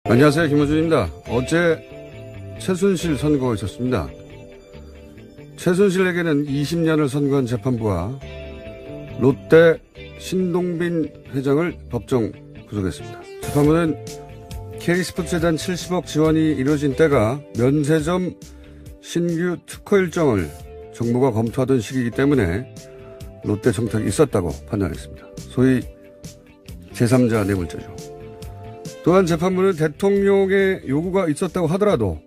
안녕하세요. 김호준입니다. 어제 최순실 선고가 있었습니다. 최순실에게는 20년을 선고한 재판부가 롯데 신동빈 회장을 법정 구속했습니다. 재판부는 K스포츠재단 70억 지원이 이루어진 때가 면세점 신규 특허 일정을 정부가 검토하던 시기이기 때문에 롯데 정책이 있었다고 판단했습니다. 소위 제3자 뇌물죄죠. 또한 재판부는 대통령의 요구가 있었다고 하더라도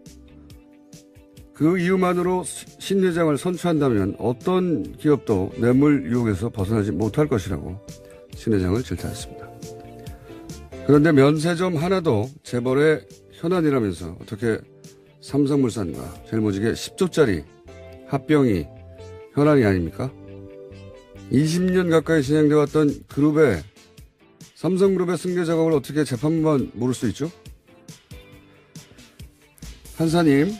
그 이유만으로 신 회장을 선처한다면 어떤 기업도 뇌물 유혹에서 벗어나지 못할 것이라고 신 회장을 질타했습니다. 그런데 면세점 하나도 재벌의 현안이라면서 어떻게 삼성물산과 제일모직의 10조짜리 합병이 현안이 아닙니까? 20년 가까이 진행되어 왔던 그룹의 삼성그룹의 승계 작업을 어떻게 재판부만 모를 수 있죠? 한사님,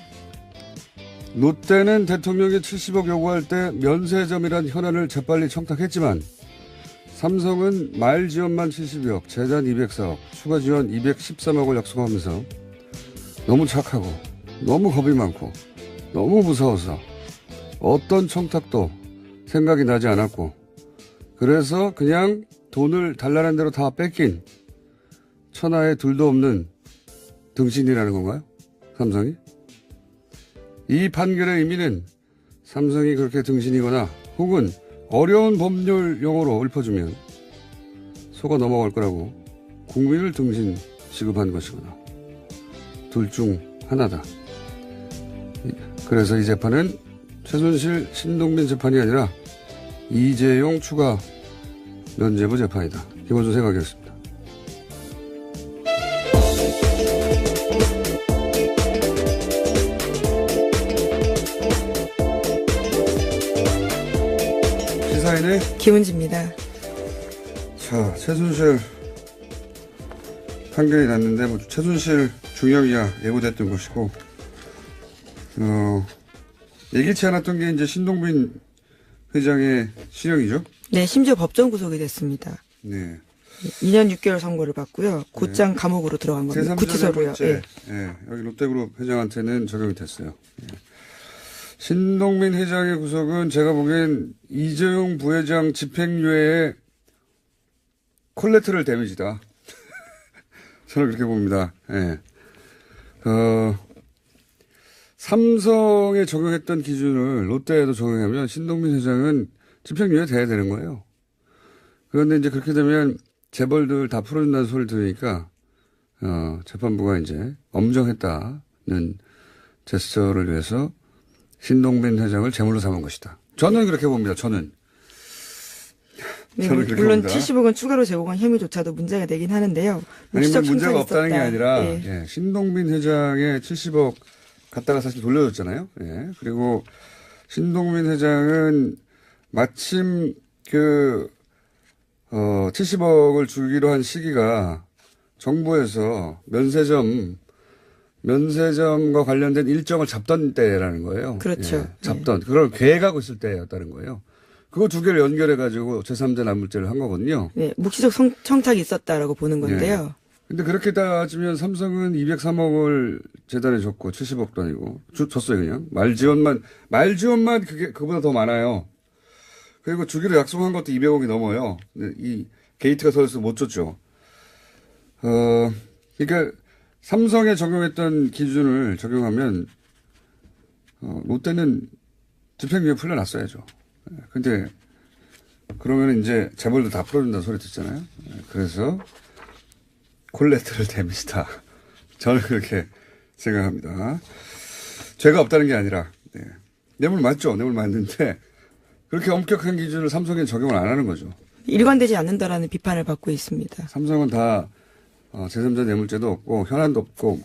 롯데는 대통령이 70억 요구할 때 면세점이란 현안을 재빨리 청탁했지만 삼성은 말 지원만 70억, 재단 204억, 추가 지원 213억을 약속하면서 너무 착하고 너무 겁이 많고 너무 무서워서 어떤 청탁도 생각이 나지 않았고 그래서 그냥 돈을 달라는 대로 다 뺏긴 천하에 둘도 없는 등신이라는 건가요? 삼성이? 이 판결의 의미는 삼성이 그렇게 등신이거나 혹은 어려운 법률 용어로 읊어주면 속아 넘어갈 거라고 국민을 등신 취급한 것이거나 둘 중 하나다. 그래서 이 재판은 최순실 신동빈 재판이 아니라 이재용 추가 면죄부 재판이다. 김호준 생각이었습니다. 시사인의 김은지입니다. 자, 최순실 판결이 났는데 뭐 최순실 중형이야 예고됐던 것이고 예기치 않았던 게 이제 신동빈 회장의 실형이죠. 네, 심지어 법정 구속이 됐습니다. 네. 2년 6개월 선고를 받고요. 곧장 감옥으로 들어간 겁니다. 구치소로요. 네. 여기 롯데그룹 회장한테는 적용이 됐어요. 네. 신동빈 회장의 구속은 제가 보기엔 이재용 부회장 집행유예의 콜레트럴 데미지다. 저는 그렇게 봅니다. 네. 삼성에 적용했던 기준을 롯데에도 적용하면 신동빈 회장은 집행유예 돼야 되는 거예요. 그런데 이제 그렇게 되면 재벌들 다 풀어준다는 소리를 들으니까, 재판부가 이제 엄정했다는 제스처를 위해서 신동빈 회장을 제물로 삼은 것이다. 저는 그렇게 봅니다. 저는 물론 봅니다. 70억은 추가로 제공한 혐의조차도 문제가 되긴 하는데요. 아니, 뭐 문제가 청탁이 없다는 게 있었다. 아니라, 예. 신동빈 회장의 70억 갖다가 사실 돌려줬잖아요. 예. 그리고 신동빈 회장은 마침 70억을 주기로 한 시기가 정부에서 면세점과 관련된 일정을 잡던 때라는 거예요. 그렇죠. 예, 잡던. 그걸 계획하고 있을 때였다는 거예요. 그거 두 개를 연결해가지고 제3자 납물죄를 한 거거든요. 네, 묵시적 청탁이 있었다라고 보는 건데요. 근데 그렇게 따지면 삼성은 203억을 재단에 줬고 70억도 아니고 줬어요 그냥. 말 지원만 그보다 더 많아요. 그리고 주기로 약속한 것도 200억이 넘어요. 이 게이트가 서있어서 못 줬죠. 그러니까 삼성에 적용했던 기준을 적용하면 롯데는 집행유예 풀려났어야죠. 근데 그러면 이제 재벌도 다 풀어준다는 소리 듣잖아요. 그래서 콜레트럴 데미지다. 저는 그렇게 생각합니다. 죄가 없다는 게 아니라 뇌물 맞죠. 뇌물 맞는데 그렇게 엄격한 기준을 삼성에 적용을 안 하는 거죠. 일관되지 않는다라는 비판을 받고 있습니다. 삼성은 다 제3자 뇌물죄도 없고 현안도 없고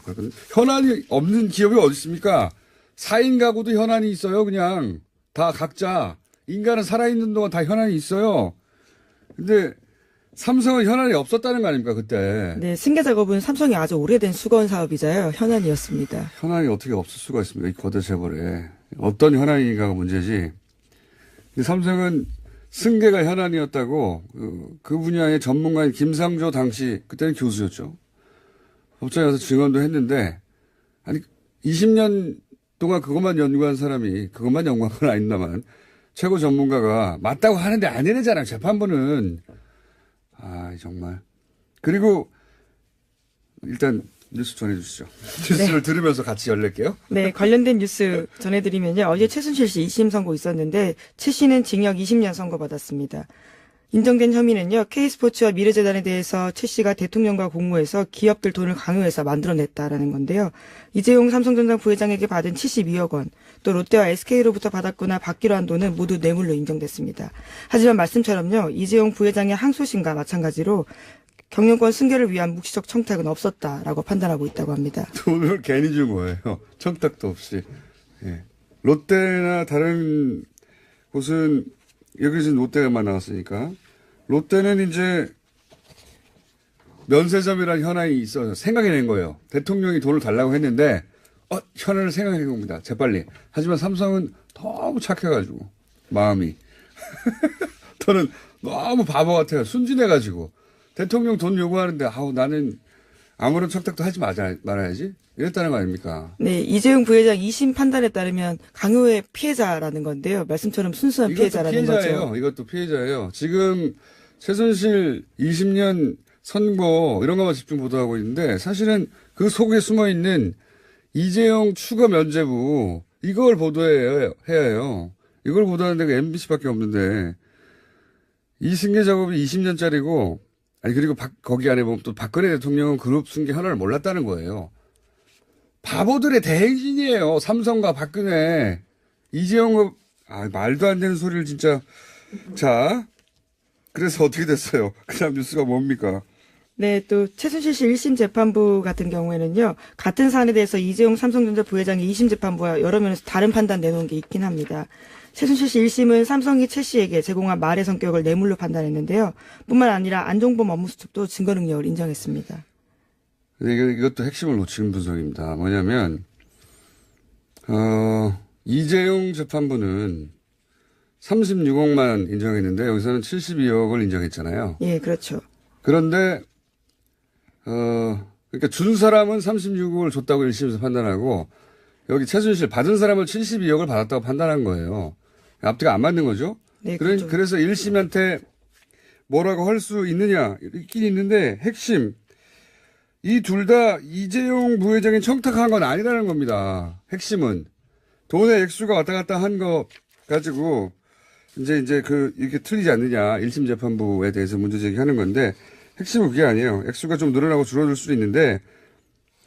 현안이 없는 기업이 어디 있습니까? 4인 가구도 현안이 있어요. 그냥 다 각자 인간은 살아있는 동안 다 현안이 있어요. 근데 삼성은 현안이 없었다는 거 아닙니까 그때. 네, 승계 작업은 삼성이 아주 오래된 수건 사업이자요. 현안이었습니다. 현안이 어떻게 없을 수가 있습니까? 이 거대 재벌에. 어떤 현안인가가 문제지. 근데 삼성은 승계가 현안이었다고 그 분야의 전문가인 김상조 당시 그때는 교수였죠. 법정에 가서 증언도 했는데, 아니, 20년 동안 그것만 연구한 사람이, 그것만 연구한 건 아닙니다만, 최고 전문가가 맞다고 하는데 아니래잖아요, 재판부는. 아, 정말. 그리고, 일단, 뉴스 전해주시죠. 뉴스를 들으면서 같이 열릴게요. 네, 관련된 뉴스 전해드리면요. 어제 최순실 씨 2심 선고 있었는데 최 씨는 징역 20년 선고받았습니다. 인정된 혐의는요. K스포츠와 미래재단에 대해서 최 씨가 대통령과 공모해서 기업들 돈을 강요해서 만들어냈다라는 건데요. 이재용 삼성전자 부회장에게 받은 72억 원, 또 롯데와 SK로부터 받았거나 받기로 한 돈은 모두 뇌물로 인정됐습니다. 하지만 말씀처럼요. 이재용 부회장의 항소심과 마찬가지로 경영권 승계를 위한 묵시적 청탁은 없었다라고 판단하고 있다고 합니다. 돈을 괜히 준 거예요. 청탁도 없이. 예. 롯데나 다른 곳은 여기서 롯데만 나왔으니까 롯데는 이제 면세점이라는 현안이 있어서 생각해낸 거예요. 대통령이 돈을 달라고 했는데 현안을 생각해낸 겁니다. 재빨리. 하지만 삼성은 너무 착해가지고 마음이 저는 너무 바보 같아요. 순진해가지고 대통령 돈 요구하는데 나는 아무런 청탁도 하지 말아야지 이랬다는 거 아닙니까? 네, 이재용 부회장 2심 판단에 따르면 강요의 피해자라는 건데요. 말씀처럼 순수한 피해자라는 거죠. 이것도 피해자예요. 지금 최순실 20년 선고 이런 것만 집중 보도하고 있는데 사실은 그 속에 숨어 있는 이재용 추가 면죄부 이걸 보도해야 해요. 이걸 보도하는 데가 MBC밖에 없는데 이 승계 작업이 20년짜리고 그리고 거기 안에 보면 또 박근혜 대통령은 그룹 승계 하나를 몰랐다는 거예요. 바보들의 대행진이에요. 삼성과 박근혜. 이재용, 말도 안 되는 소리를 진짜. 자, 그래서 어떻게 됐어요? 그 다음 뉴스가 뭡니까? 네, 또 최순실 씨 1심 재판부 같은 경우에는요. 같은 사안에 대해서 이재용 삼성전자 부회장이 2심 재판부와 여러 면에서 다른 판단 내놓은 게 있긴 합니다. 최순실 씨 1심은 삼성이 최 씨에게 제공한 말의 성격을 뇌물로 판단했는데요. 뿐만 아니라 안종범 업무수습도 증거 능력을 인정했습니다. 이것도 핵심을 놓치는 분석입니다. 뭐냐면, 이재용 재판부는 36억만 인정했는데 여기서는 72억을 인정했잖아요. 예, 그렇죠. 그런데, 그러니까 준 사람은 36억을 줬다고 1심에서 판단하고 여기 최순실 받은 사람은 72억을 받았다고 판단한 거예요. 앞뒤가 안 맞는 거죠. 네, 그렇죠. 그래서 1심한테 뭐라고 할 수 있느냐 있긴 있는데 핵심 이 둘 다 이재용 부회장이 청탁한 건 아니라는 겁니다. 핵심은 돈의 액수가 왔다 갔다 한 거 가지고 이제 이렇게 틀리지 않느냐 1심 재판부에 대해서 문제 제기하는 건데 핵심은 그게 아니에요. 액수가 좀 늘어나고 줄어들 수도 있는데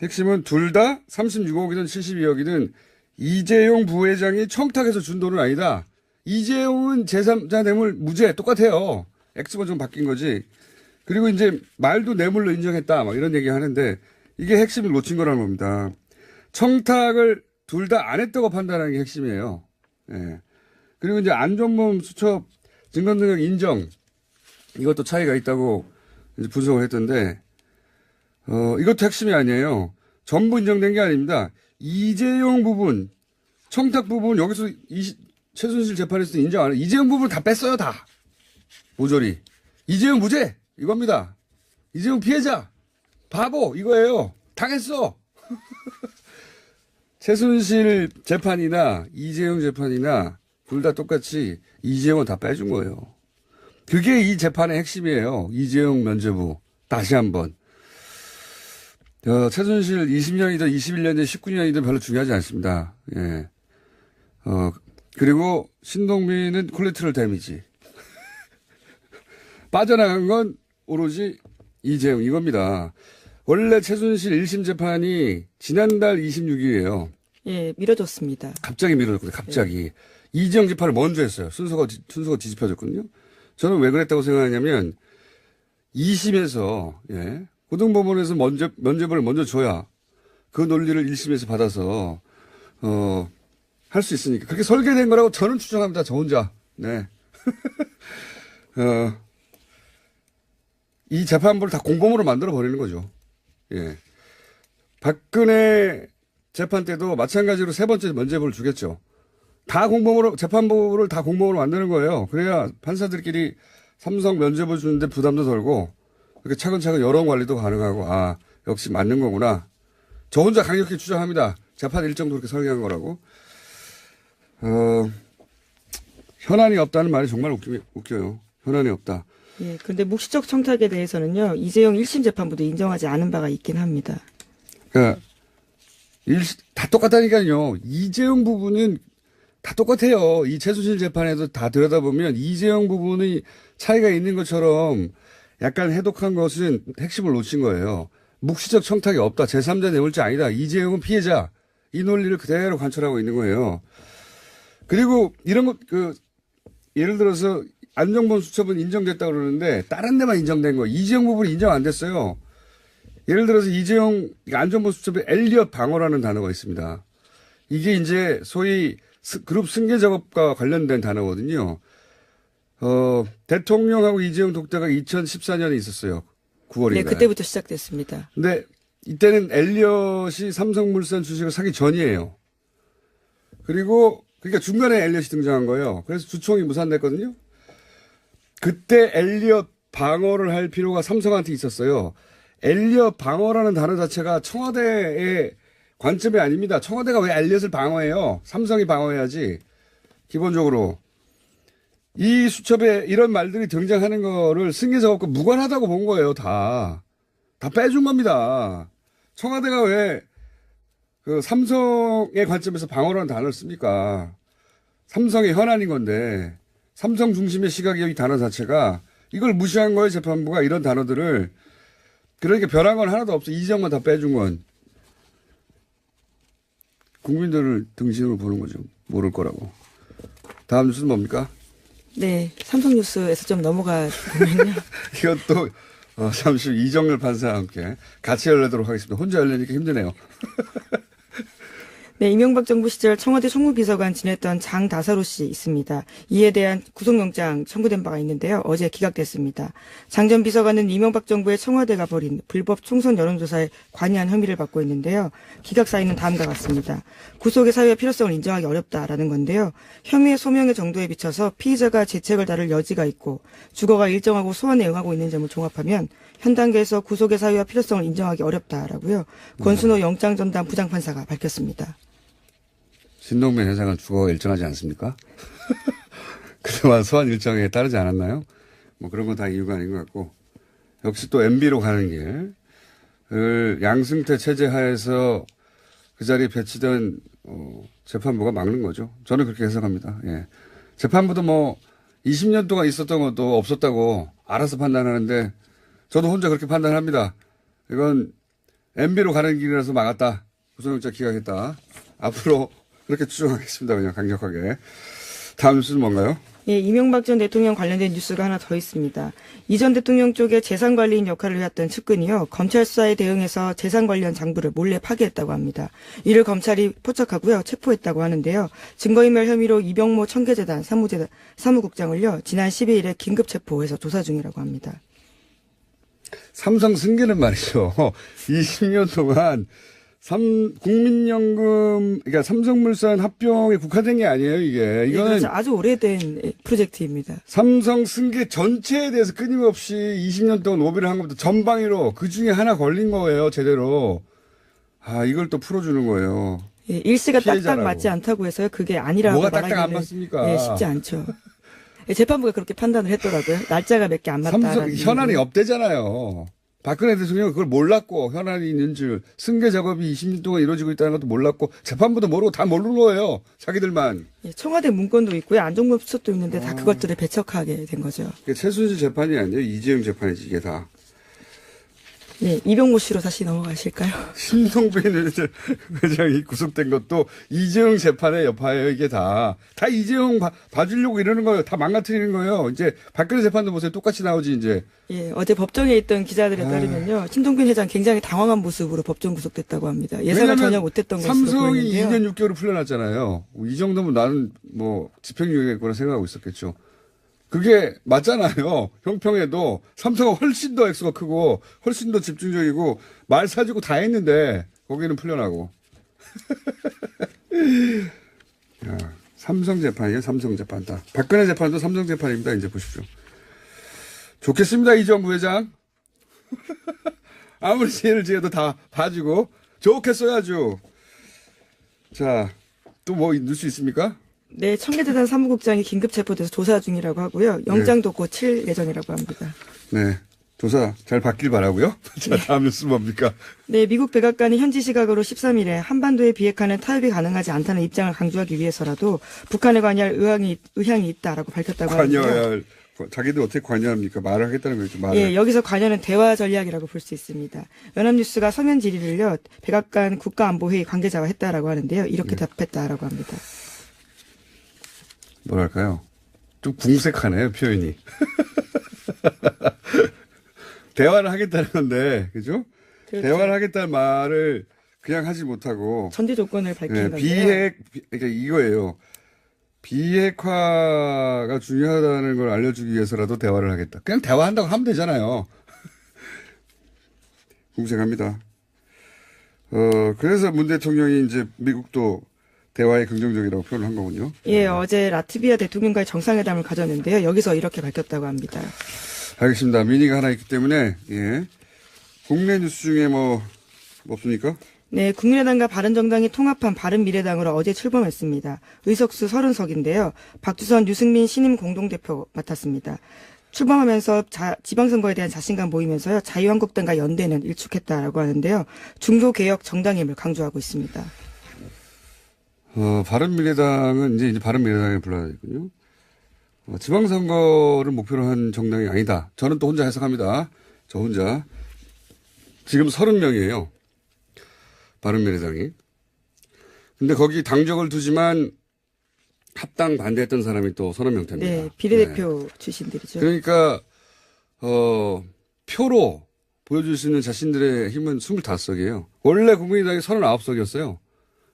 핵심은 둘 다 36억이든 72억이든 이재용 부회장이 청탁해서 준 돈은 아니다. 이재용은 제3자 뇌물 무죄 똑같아요. 액수가 좀 바뀐 거지. 그리고 이제 말도 뇌물로 인정했다. 막 이런 얘기 하는데 이게 핵심을 놓친 거라는 겁니다. 청탁을 둘 다 안 했다고 판단하는 게 핵심이에요. 예. 그리고 이제 안종범 수첩 증거 능력 인정. 이것도 차이가 있다고 이제 분석을 했던데 이것도 핵심이 아니에요. 전부 인정된 게 아닙니다. 이재용 부분, 청탁 부분 여기서 최순실 재판에서 인정 안 해요. 이재용 부분 다 뺐어요, 다. 모조리. 이재용 무죄 이겁니다. 이재용 피해자 바보 이거예요. 당했어. 최순실 재판이나 이재용 재판이나 둘 다 똑같이 이재용은 다 빼준 거예요. 그게 이 재판의 핵심이에요. 이재용 면죄부. 다시 한번. 최순실 20년이든 21년이든 19년이든 별로 중요하지 않습니다. 예. 그리고 신동빈은 콜레트럴 데미지. 빠져나간 건 오로지 이재용 이겁니다. 원래 최순실 1심 재판이 지난달 26일이에요. 예, 미뤄졌습니다. 갑자기 미뤄졌거든요. 갑자기. 예. 이재용 재판을 먼저 했어요. 순서가 뒤집혀졌거든요. 저는 왜 그랬다고 생각하냐면 2심에서 예, 고등법원에서 면죄부를 먼저 줘야 그 논리를 1심에서 받아서 할 수 있으니까 그렇게 설계된 거라고 저는 추정합니다. 저 혼자. 네. 이 재판부를 다 공범으로 만들어 버리는 거죠. 예. 박근혜 재판 때도 마찬가지로 세 번째 면죄부를 주겠죠. 다 공범으로 재판부를 다 공범으로 만드는 거예요. 그래야 판사들끼리 삼성 면죄부 주는데 부담도 덜고 그렇게 차근차근 여론 관리도 가능하고 역시 맞는 거구나. 저 혼자 강력히 주장합니다. 재판 일정도 그렇게 설계한 거라고. 현안이 없다는 말이 정말 웃겨요. 현안이 없다. 예, 그런데 묵시적 청탁에 대해서는요, 이재용 1심 재판부도 인정하지 않은 바가 있긴 합니다. 그러니까 다 똑같다니까요. 이재용 부분은 다 똑같아요. 이 최순실 재판에도 다 들여다보면 이재용 부분이 차이가 있는 것처럼 약간 해독한 것은 핵심을 놓친 거예요. 묵시적 청탁이 없다. 제3자 뇌물죄 아니다. 이재용은 피해자. 이 논리를 그대로 관철하고 있는 거예요. 그리고 이런 것, 예를 들어서 안정범 수첩은 인정됐다고 그러는데 다른 데만 인정된 거예요. 이재용 부분이 인정 안 됐어요. 예를 들어서 이재용 안정범 수첩에 엘리엇 방어라는 단어가 있습니다. 이게 이제 소위 그룹 승계 작업과 관련된 단어거든요. 대통령하고 이재용 독대가 2014년에 있었어요. 9월인가요? 네, 그때부터 시작됐습니다. 근데 이때는 엘리엇이 삼성물산 주식을 사기 전이에요. 그리고 그러니까 중간에 엘리엇이 등장한 거예요. 그래서 주총이 무산됐거든요. 그때 엘리엇 방어를 할 필요가 삼성한테 있었어요. 엘리엇 방어라는 단어 자체가 청와대의 관점이 아닙니다. 청와대가 왜 엘리엇을 방어해요? 삼성이 방어해야지. 기본적으로. 이 수첩에 이런 말들이 등장하는 거를 승계 작업과 무관하다고 본 거예요. 다 빼준 겁니다. 청와대가 왜 그 삼성의 관점에서 방어라는 단어를 씁니까? 삼성의 현안인 건데 삼성 중심의 시각이 이 단어 자체가 이걸 무시한 거예요. 재판부가 이런 단어들을. 그러니까 변한 건 하나도 없어. 이정만 다 빼준 건. 국민들을 등신으로 보는 거죠. 모를 거라고. 다음 뉴스는 뭡니까? 네, 삼성뉴스에서 좀 넘어가 보면요. 이것도 잠시 후 이정열 판사와 함께 같이 열려도록 하겠습니다. 혼자 열리니까 힘드네요. 네, 이명박 정부 시절 청와대 총무비서관 지냈던 장다사로 씨 있습니다. 이에 대한 구속영장 청구된 바가 있는데요. 어제 기각됐습니다. 장 전 비서관은 이명박 정부의 청와대가 벌인 불법 총선 여론조사에 관여한 혐의를 받고 있는데요. 기각 사유는 다음과 같습니다. 구속의 사유와 필요성을 인정하기 어렵다라는 건데요. 혐의의 소명의 정도에 비춰서 피의자가 재책을 다룰 여지가 있고 주거가 일정하고 소환에 응하고 있는 점을 종합하면 현 단계에서 구속의 사유와 필요성을 인정하기 어렵다라고요. 권순호 영장전담 부장판사가 밝혔습니다. 신동빈 회장은 주거가 일정하지 않습니까? 그동안 소환 일정에 따르지 않았나요? 뭐 그런 건 다 이유가 아닌 것 같고. 역시 또 MB로 가는 길을 양승태 체제 하에서 그 자리에 배치된 재판부가 막는 거죠. 저는 그렇게 해석합니다. 예. 재판부도 뭐 20년 동안 있었던 것도 없었다고 알아서 판단하는데 저도 혼자 그렇게 판단합니다. 이건 MB로 가는 길이라서 막았다. 구속영장 기각했다. 앞으로 그렇게 추정하겠습니다. 그냥 강력하게. 다음 뉴스는 뭔가요? 예, 이명박 전 대통령 관련된 뉴스가 하나 더 있습니다. 이 전 대통령 쪽에 재산관리인 역할을 해왔던 측근이요. 검찰 수사에 대응해서 재산 관련 장부를 몰래 파기했다고 합니다. 이를 검찰이 포착하고요. 체포했다고 하는데요. 증거인멸 혐의로 이병모 청계재단 사무국장을요. 지난 12일에 긴급 체포해서 조사 중이라고 합니다. 삼성 승계는 말이죠. 20년 동안 국민연금, 그러니까 삼성물산 합병에 국한된 게 아니에요, 이게. 이거는 그렇죠. 아주 오래된 프로젝트입니다. 삼성 승계 전체에 대해서 끊임없이 20년 동안 로비를 한 것부터 전방위로 그 중에 하나 걸린 거예요, 제대로. 이걸 또 풀어주는 거예요. 예, 일시가 피해자라고. 딱딱 맞지 않다고 해서요. 그게 아니라고 뭐가 딱딱 안 말하기는 맞습니까? 예, 쉽지 않죠. 예, 재판부가 그렇게 판단을 했더라고요. 날짜가 몇 개 안 맞다. 삼성 현안이 없대잖아요. 박근혜 대통령은 그걸 몰랐고 현안이 있는 줄 승계 작업이 20년 동안 이루어지고 있다는 것도 몰랐고 재판부도 모르고 다 모르는 거예요. 자기들만. 예, 청와대 문건도 있고요. 안종범 수석도 있는데 다 그것들을 배척하게 된 거죠. 최순실 재판이 아니에요. 이재용 재판이지 이게 다. 예, 이병모 씨로 다시 넘어가실까요? 신동빈 회장이 구속된 것도 이재용 재판의 여파예요. 이게 다 이재용 봐주려고 이러는 거예요. 다 망가뜨리는 거예요. 이제 박근혜 재판도 보세요. 똑같이 나오지 이제. 예, 어제 법정에 있던 기자들에 따르면요. 신동빈 회장 굉장히 당황한 모습으로 법정 구속됐다고 합니다. 예상을 전혀 못했던 것으로 삼성이 보이는데요. 2년 6개월을 풀려났잖아요. 이 정도면 나는 뭐 집행유예겠구나 생각하고 있었겠죠. 그게 맞잖아요. 형평에도 삼성은 훨씬 더 액수가 크고 훨씬 더 집중적이고 말 사주고 다 했는데 거기는 풀려나고. 야, 삼성 재판이에요. 삼성 재판 다. 박근혜 재판도 삼성 재판입니다. 이제 보십시오. 좋겠습니다. 이정부 회장. 아무리 죄를 지어도 다 봐주고 좋게 써야죠. 자, 또 뭐 넣을 수 있습니까? 네, 청계재단 사무국장이 긴급 체포돼서 조사 중이라고 하고요. 영장도 곧 칠 예정이라고 합니다. 네. 조사 잘 받길 바라고요. 자, 다음 뉴스 뭡니까? 네, 미국 백악관이 현지 시각으로 13일에 한반도의 비핵화는 타협이 가능하지 않다는 입장을 강조하기 위해서라도 북한에 관여할 의향이 있다라고 밝혔다고 하는데요. 관여할 자기들 어떻게 관여합니까? 말을 하겠다는 거죠. 말을. 예, 여기서 관여는 대화 전략이라고 볼 수 있습니다. 연합뉴스가 서면 질의를요, 백악관 국가안보회의 관계자가 했다라고 하는데요. 이렇게 답했다라고 합니다. 뭐랄까요? 좀 궁색하네요, 표현이. 대화를 하겠다는 건데, 그죠? 그렇죠. 대화를 하겠다는 말을 그냥 하지 못하고. 전제 조건을 밝힌 네, 건데요. 그러니까 이거예요. 비핵화가 중요하다는 걸 알려주기 위해서라도 대화를 하겠다. 그냥 대화한다고 하면 되잖아요. 궁색합니다. 그래서 문 대통령이 이제 미국도 대화에 긍정적이라고 표현을 한 거군요. 예, 어제 라트비아 대통령과의 정상회담을 가졌는데요. 여기서 이렇게 밝혔다고 합니다. 알겠습니다. 미니가 하나 있기 때문에, 예. 국내 뉴스 중에 뭐 없습니까? 네, 국민의당과 바른정당이 통합한 바른미래당으로 어제 출범했습니다. 의석수 30석인데요. 박주선, 유승민 신임 공동대표 맡았습니다. 출범하면서 지방선거에 대한 자신감 보이면서요. 자유한국당과 연대는 일축했다라고 하는데요. 중도개혁 정당임을 강조하고 있습니다. 바른미래당은 이제 바른미래당에 불러야 되군요. 지방선거를 목표로 한 정당이 아니다. 저는 또 혼자 해석합니다. 저 혼자. 지금 30명이에요. 바른미래당이. 근데 거기 당적을 두지만 합당 반대했던 사람이 또 30명 됩니다. 네, 비례대표 출신들이죠. 그러니까, 표로 보여줄 수 있는 자신들의 힘은 25석이에요. 원래 국민의당이 39석이었어요.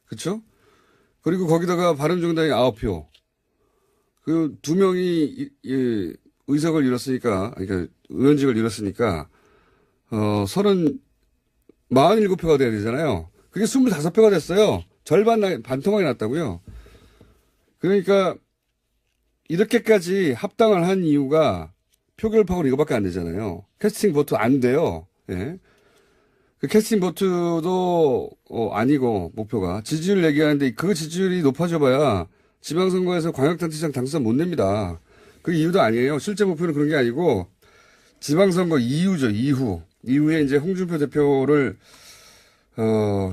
그쵸? 그리고 거기다가 바른정당이 9표. 그 두 명이 의석을 잃었으니까, 그러니까 의원직을 잃었으니까 47표가 돼야 되잖아요. 그게 25표가 됐어요. 반토막이 났다고요. 그러니까 이렇게까지 합당을 한 이유가 표결파고는 이거밖에 안 되잖아요. 캐스팅 보트 안 돼요. 예. 그 캐스팅 보트도 아니고 목표가 지지율 얘기하는데 그 지지율이 높아져봐야 지방선거에서 광역단체장 당선 못 냅니다. 그 이유도 아니에요. 실제 목표는 그런 게 아니고 지방선거 이후죠. 이후에 이제 홍준표 대표를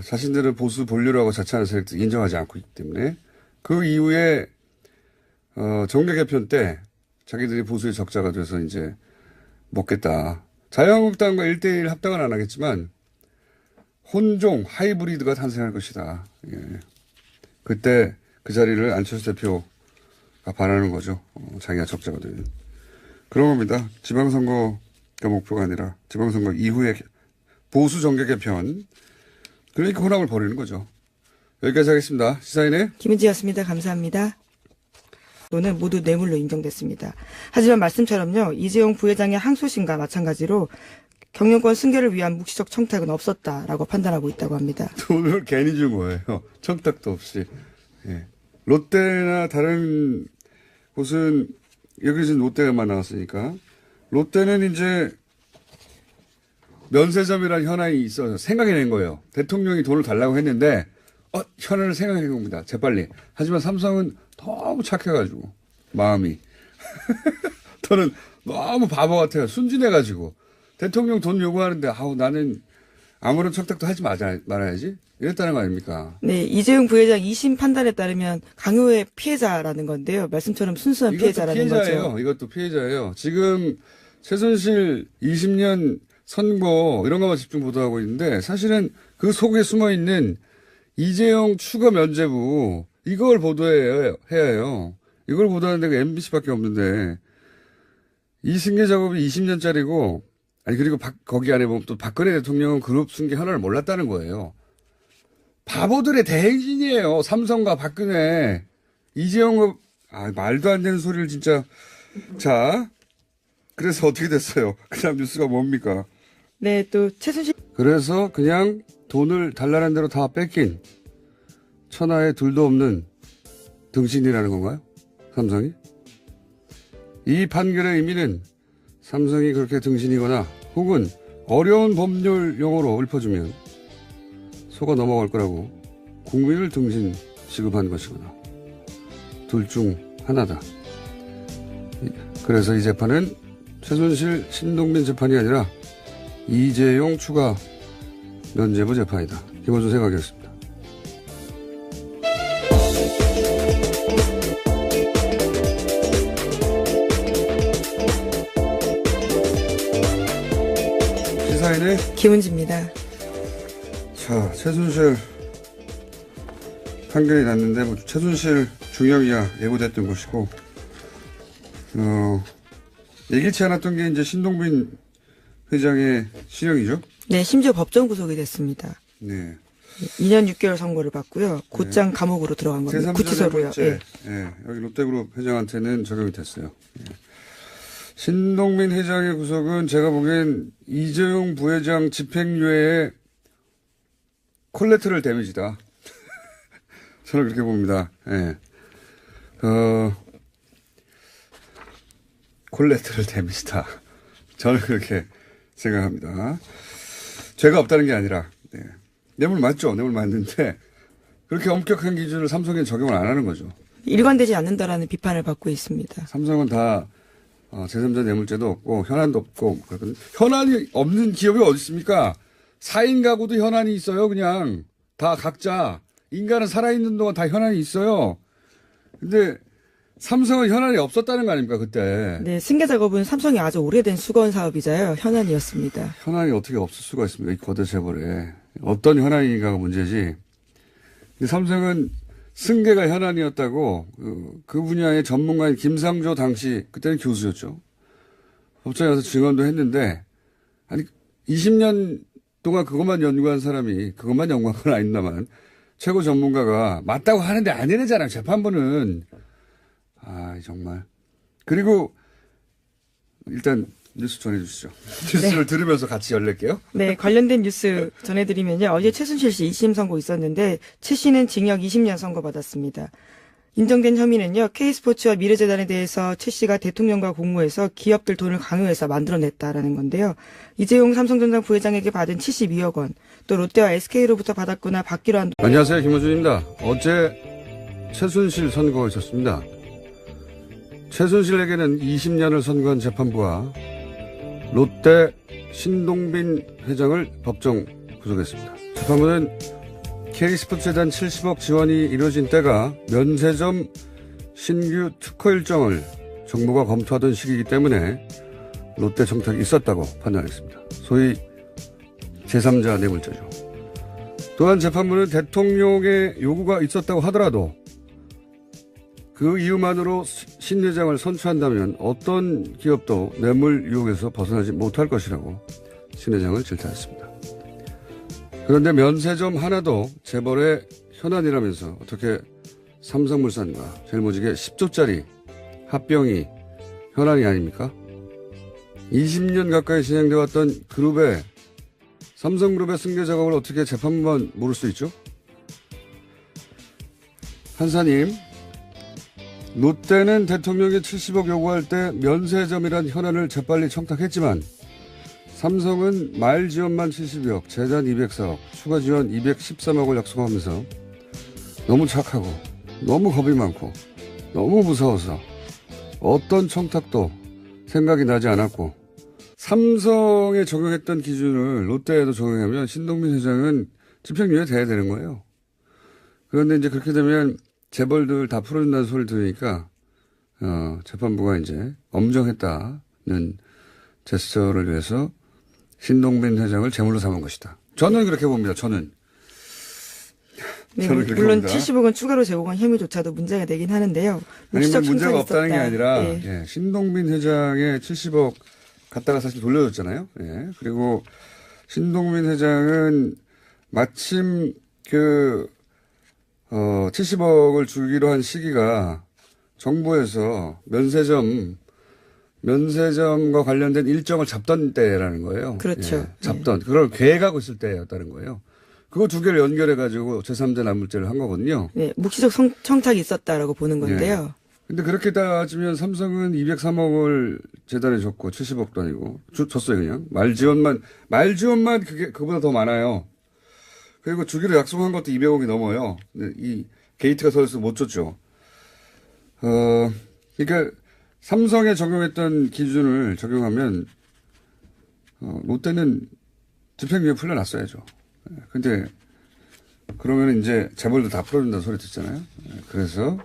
자신들은 보수 본류라고 자처하는 세력들이 인정하지 않고 있기 때문에 그 이후에 정계 개편 때 자기들이 보수의 적자가 돼서 이제 먹겠다. 자유한국당과 1대1 합당은 안 하겠지만 혼종 하이브리드가 탄생할 것이다. 예. 그때 그 자리를 안철수 대표가 반하는 거죠. 자기가 적자가 되는. 그런 겁니다. 지방선거가 목표가 아니라 지방선거 이후에 보수 정계 개편. 그러니까 혼합을 벌이는 거죠. 여기까지 하겠습니다. 시사인의 김은지였습니다. 감사합니다. 는 모두 뇌물로 인정됐습니다. 하지만 말씀처럼요. 이재용 부회장의 항소심과 마찬가지로 경영권 승계를 위한 묵시적 청탁은 없었다라고 판단하고 있다고 합니다. 돈을 괜히 준 거예요. 청탁도 없이. 예. 롯데나 다른 곳은 여기서 롯데만 나왔으니까 롯데는 이제 면세점이라는 현안이 있어서 생각해낸 거예요. 대통령이 돈을 달라고 했는데 현안을 생각해낸 겁니다. 재빨리. 하지만 삼성은 너무 착해가지고 마음이 저는 너무 바보 같아요. 순진해가지고 대통령 돈 요구하는데 나는 아무런 청탁도 하지 말아야지 이랬다는 거 아닙니까? 네, 이재용 부회장 2심 판단에 따르면 강요의 피해자라는 건데요. 말씀처럼 순수한 피해자라는 거죠. 이것도 피해자예요. 지금 최순실 20년 선고 이런 것만 집중 보도하고 있는데 사실은 그 속에 숨어있는 이재용 추가 면죄부 이걸 보도해야 해요. 이걸 보도하는 데가 MBC밖에 없는데 이 승계 작업이 20년짜리고 그리고 거기 안에 보면 또 박근혜 대통령은 그룹 승계 하나를 몰랐다는 거예요. 바보들의 대행진이에요. 삼성과 박근혜. 이재용 말도 안 되는 소리를 진짜. 자, 그래서 어떻게 됐어요? 그 다음 뉴스가 뭡니까? 네, 또 최순실. 그래서 그냥 돈을 달라는 대로 다 뺏긴 천하에 둘도 없는 등신이라는 건가요? 삼성이? 이 판결의 의미는 삼성이 그렇게 등신이거나 혹은 어려운 법률 용어로 읊어주면 속아 넘어갈 거라고 국민을 등신 취급한 것이거나 둘 중 하나다. 그래서 이 재판은 최순실, 신동빈 재판이 아니라 이재용 추가 면죄부 재판이다. 김원준 생각이었습니다. 시사인의 김은지입니다. 자, 최순실 판결이 났는데 뭐 최순실 중형이야 예고됐던 것이고 예기치 않았던 게 이제 신동빈 회장의 실형이죠. 네, 심지어 법정 구속이 됐습니다. 네. 2년 6개월 선고를 받고요. 곧장 감옥으로 들어간 겁니다. 구치소로요. 예. 여기 롯데그룹 회장한테는 적용이 됐어요. 예. 신동빈 회장의 구속은 제가 보기엔 이재용 부회장 집행유예의 콜레트럴 데미지다. 저는 그렇게 봅니다. 예. 콜레트럴 데미지다. 저는 그렇게 생각합니다. 죄가 없다는 게 아니라, 네. 뇌물 맞죠? 뇌물 맞는데, 그렇게 엄격한 기준을 삼성에 적용을 안 하는 거죠. 일관되지 않는다라는 비판을 받고 있습니다. 삼성은 다, 제3자 뇌물죄도 없고, 현안도 없고, 현안이 없는 기업이 어디 있습니까? 4인 가구도 현안이 있어요, 그냥. 다 각자. 인간은 살아있는 동안 다 현안이 있어요. 근데, 삼성은 현안이 없었다는 거 아닙니까, 그때? 네, 승계 작업은 삼성이 아주 오래된 수건 사업이자요. 현안이었습니다. 현안이 어떻게 없을 수가 있습니까? 이 거대 재벌에. 어떤 현안인가가 문제지. 근데 삼성은 승계가 현안이었다고 그 분야의 전문가인 김상조 당시 그때는 교수였죠. 법정에 가서 증언도 했는데 아니 20년 동안 그것만 연구한 사람이 그것만 연구한 건 아닙니다만 최고 전문가가 맞다고 하는데 안 해내잖아요. 재판부는. 정말. 그리고 일단 뉴스 전해주시죠. 뉴스를 들으면서 같이 열릴게요. 네, 관련된 뉴스 전해드리면요. 어제 최순실 씨 2심 선고 있었는데 최 씨는 징역 20년 선고받았습니다. 인정된 혐의는요. K스포츠와 미래재단에 대해서 최 씨가 대통령과 공모해서 기업들 돈을 강요해서 만들어냈다라는 건데요. 이재용 삼성전자 부회장에게 받은 72억 원, 또 롯데와 SK로부터 받았거나 받기로 한 안녕하세요. 김호준입니다. 어제 최순실 선고가 있었습니다. 최순실에게는 20년을 선고한 재판부가 롯데 신동빈 회장을 법정 구속했습니다. 재판부는 K스포츠재단 70억 지원이 이루어진 때가 면세점 신규 특허 일정을 정부가 검토하던 시기이기 때문에 롯데 정책이 있었다고 판단했습니다. 소위 제3자 뇌물죄죠. 또한 재판부는 대통령의 요구가 있었다고 하더라도 그 이유만으로 신 회장을 선처한다면 어떤 기업도 뇌물 유혹에서 벗어나지 못할 것이라고 신 회장을 질타했습니다. 그런데 면세점 하나도 재벌의 현안이라면서 어떻게 삼성물산과 제일모직의 10조짜리 합병이 현안이 아닙니까? 20년 가까이 진행되어 왔던 그룹의 삼성그룹의 승계 작업을 어떻게 재판부만 모를 수 있죠? 한사님, 롯데는 대통령이 70억 요구할 때 면세점이란 현안을 재빨리 청탁했지만 삼성은 말 지원만 70억, 재단 204억, 추가 지원 213억을 약속하면서 너무 착하고 너무 겁이 많고 너무 무서워서 어떤 청탁도 생각이 나지 않았고 삼성에 적용했던 기준을 롯데에도 적용하면 신동빈 회장은 집행유예 돼야 되는 거예요. 그런데 이제 그렇게 되면 재벌들 다 풀어준다는 소리를 들으니까 재판부가 이제 엄정했다는 제스처를 위해서 신동빈 회장을 제물로 삼은 것이다. 저는 그렇게 봅니다. 저는 그렇게 물론 봅니다. 70억은 추가로 제공한 혐의조차도 문제가 되긴 하는데요. 아니, 묵시적 문제가 청탁이 없다는 게 있었다. 아니라 예. 예, 신동빈 회장의 70억 갖다가 사실 돌려줬잖아요. 예, 그리고 신동빈 회장은 마침 70억을 주기로 한 시기가 정부에서 면세점과 관련된 일정을 잡던 때라는 거예요. 그렇죠. 예, 잡던. 그걸 계획하고 있을 때였다는 거예요. 그거 두 개를 연결해가지고 제3자 뇌물죄를 한 거거든요. 네, 묵시적 청탁이 있었다라고 보는 건데요. 근데 그렇게 따지면 삼성은 203억을 재단에 줬고 70억도 아니고 줬어요 그냥 말 지원만 그보다 더 많아요. 그리고 주기로 약속한 것도 200억이 넘어요. 근데 이 게이트가 서있어서 못 줬죠. 그러니까 삼성에 적용했던 기준을 적용하면 롯데는 집행유예 풀려났어야죠. 근데 그러면 이제 재벌도 다 풀어준다는 소리 듣잖아요. 그래서